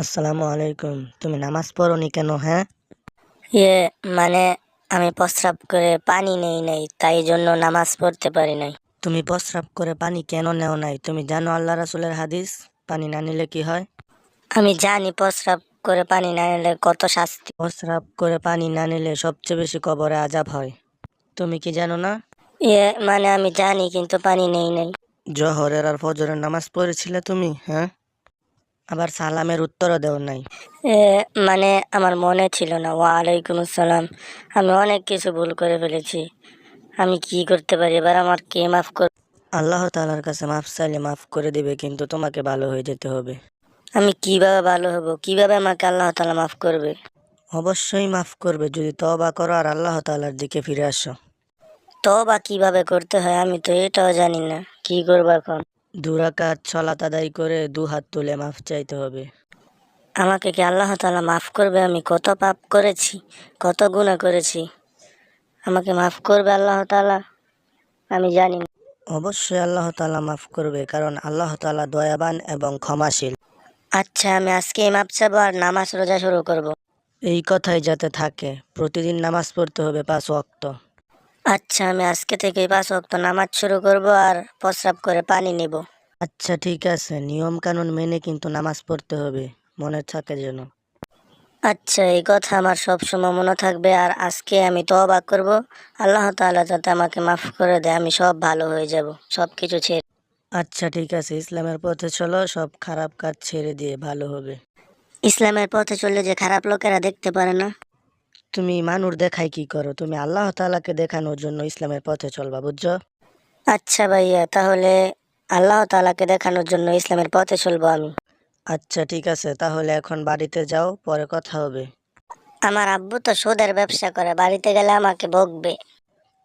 আসসালামু আলাইকুম। তুমি নামাজ পড়োনি কেন? হ্যাঁ, ইয়ে মানে আমি প্রস্রাব করে পানি নেই নাই, তাই জন্য নামাজ পড়তে পারি নাই। তুমি প্রস্রাব করে পানি কেন নেও নাই? তুমি জানো আল্লাহ রাসূলের হাদিস, পানি না নিলে কি হয়? আমি জানি প্রস্রাব করে পানি না নিলে কত শাস্তি। প্রস্রাব করে পানি না নিলে সবচেয়ে বেশি কবরে আযাব হয়। তুমি কি জানো না? আমি জানি কিন্তু পানি নেই নাই। জোহরের আর ফজরের নামাজ পড়েছিলে তুমি? হ্যাঁ, আবার সালামের উত্তরও দেও নাই। এ আমার মনে ছিল না। ওয়ালাইকুম আসসালাম। আমি অনেক কিছু ভুল করে ফেলেছি। আমি কি করতে পারি এবার? আমার কে মাফ কর। আল্লাহ তাআলার কাছে মাফ চাইলে মাফ করে দিবে, কিন্তু তোমাকে ভালো হয়ে যেতে হবে। আমি কিভাবে ভালো হব? কিভাবে আমাকে আল্লাহ তাআলা মাফ করবে? অবশ্যই মাফ করবে যদি তওবা করো আর আল্লাহ তাআলার দিকে ফিরে আসো। তওবা কিভাবে করতে হয় আমি তো এটাও জানি না। কি করবো এখন? 2 রাকাত সালাত আদায় করে 2 হাত তুলে মাফ চাইতে হবে। আমাকে কি আল্লাহ তাআলা মাফ করবে? আমি কত পাপ করেছি, কত গুনাহ করেছি। আমাকে মাফ করবে আল্লাহ তাআলা? আমি জানি না। অবশ্যই আল্লাহ তাআলা মাফ করবে, কারণ আল্লাহ তাআলা দয়াবান এবং ক্ষমাশীল। আচ্ছা, আমি আজকেই মাপ চাবো আর নামাজ রোজা শুরু করব। এই কথাই যাতে থাকে, প্রতিদিন নামাজ পড়তে হবে 5 ওয়াক্ত। আচ্ছা, আমি আজকে থেকেই 5 ওয়াক্ত নামাজ শুরু করব আর প্রস্রাব করে পানি নিব। আচ্ছা ঠিক আছে, নিয়ম কানুন মেনে কিন্তু নামাজ পড়তে হবে, মনে থাকে যেন। আচ্ছা, এই কথা আমার সব সময় মনে থাকবে। আর আজকে আমি তওবা করব, আল্লাহ তাআলা যাতে আমাকে মাফ করে দেয়, আমি সব ভালো হয়ে যাব, সব কিছু ছেড়ে। আচ্ছা ঠিক আছে, ইসলামের পথে চলো, সব খারাপ কাজ ছেড়ে দিয়ে ভালো হবে। ইসলামের পথে চললে যে খারাপ লোকেরা দেখতে পারে না। তুমি মানুষ দেখাই কি করো? তুমি আল্লাহ তাআলাকে দেখানোর জন্য ইসলামের পথে চলবা, বুঝছো? আচ্ছা ভাইয়া, তাহলে আল্লাহ তাআলাকে দেখানোর জন্য ইসলামের পথে চলবো আমি। আচ্ছা ঠিক আছে, তাহলে এখন বাড়িতে যাও, পরে কথা হবে। আমার আব্বু তো সুদের ব্যবসা করে, বাড়িতে গেলে আমাকে বকবে।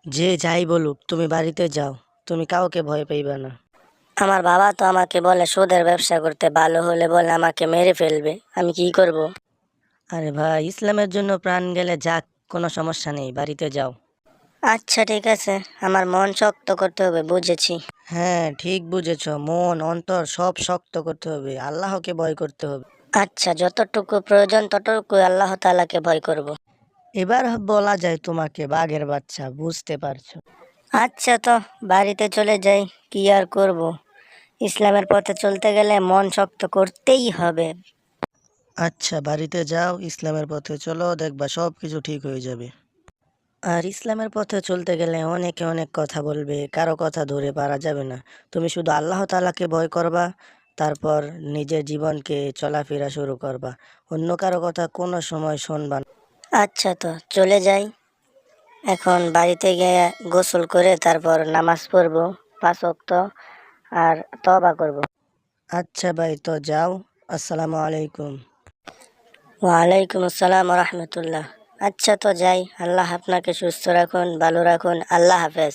যে যাই বলুক, তুমি বাড়িতে যাও, তুমি কাউকে ভয় পাইবা না। আমার বাবা তো আমাকে বলে সুদের ব্যবসা করতে, ভালো হলে বলে আমাকে মেরে ফেলবে। আমি কি করব? আরে ভাই, ইসলামের জন্য প্রাণ গেলে যাক, কোনো সমস্যা নেই, বাড়িতে যাও। আচ্ছা ঠিক আছে, আমার মন শক্ত করতে হবে, বুঝেছি। হ্যাঁ ঠিক বুঝেছ, মন অন্তর সব শক্ত করতে হবে, আল্লাহকে ভয় করতে হবে। আচ্ছা, যতটুকু প্রয়োজন ততটুকু আল্লাহ তাআলাকে ভয় করব। এবার বলা যায় তোমাকে বাঘের বাচ্চা, বুঝতে পারছো? আচ্ছা, তো বাড়িতে চলে যাই। কি আর করব? ইসলামের পথে চলতে গেলে মন শক্ত করতেই হবে। আচ্ছা বাড়িতে যাও, ইসলামের পথে চলো, দেখবা সব কিছু ঠিক হয়ে যাবে। আর ইসলামের পথে চলতে গেলে অনেকে অনেক কথা বলবে, কারো কথা ধরে পারা যাবে না। তুমি শুধু আল্লাহ তাআলাকে ভয় করবা, তারপর নিজের জীবনকে চলাফেরা শুরু করবা। অন্য কারো কথা কোনো সময় শুনবা না। আচ্ছা, তো চলে যাই। এখন বাড়িতে গিয়ে গোসল করে তারপর নামাজ পড়বো 5 ওয়াক্ত, আর তওবা করব। আচ্ছা ভাই, তো যাও। আসসালামু আলাইকুম। ওয়ালাইকুম আসসালাম রহমতুল্লাহ। আচ্ছা, তো যাই। আল্লাহ আপনাকে সুস্থ রাখুন, ভালো রাখুন। আল্লাহ হাফেজ।